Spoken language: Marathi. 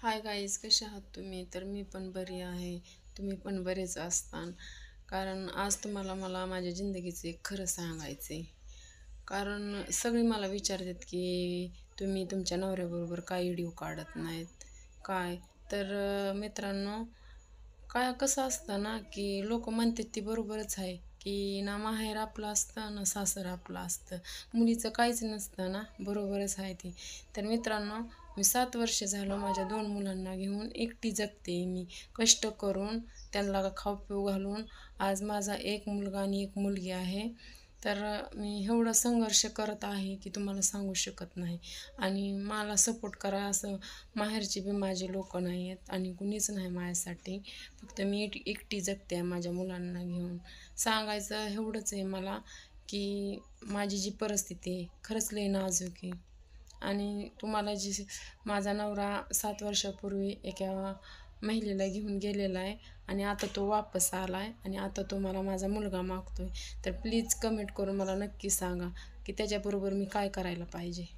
हाय गाईज, कसे आहात तुम्ही? तर मी पण बरी आहे. तुम्ही पण बरेच असतान. कारण आज तुम्हाला मला माझ्या जिंदगीचं एक खरं सांगायचं आहे. कारण सगळे मला विचारतात की तुम्ही तुमच्या नवऱ्याबरोबर काय व्हिडिओ काढत नाहीत, काय? तर मित्रांनो, काय कसं असतं ना, की लोकं म्हणतात ती बरोबरच आहे, की ना माहेर आपलं असतं, ना सासर आपलं असतं. मुलीचं काहीच नसतं ना, बरोबरच आहे ती. तर मित्रांनो, मी 7 वर्ष झालं माझ्या 2 मुलांना घेऊन एकटी जगते मी. कष्ट करून त्यांना खाऊ-पिऊ घालून आज माझा 1 मुलगा आणि 1 मुलगी आहे. तर मी एवढा संघर्ष करत आहे, की तुम्हाला सांगू शकत नाही. आणि मला सपोर्ट करा असं माहेरची बी माझी लोकं नाही आहेत आणि कुणीच नाही माझ्यासाठी. फक्त मी एकटी जगते आहे माझ्या मुलांना घेऊन. सांगायचं एवढंच आहे मला, की माझी जी परिस्थिती आहे खरंच लई नाजूक आहे. आणि तुम्हाला जी माझा नवरा 7 वर्षापूर्वी एका महिलेला घेऊन गेलेला आहे आणि आता तो वापस आला आहे आणि आता तो मला माझा मुलगा मागतो आहे. तर प्लीज कमेंट करून मला नक्की सांगा, की त्याच्याबरोबर मी काय करायला पाहिजे?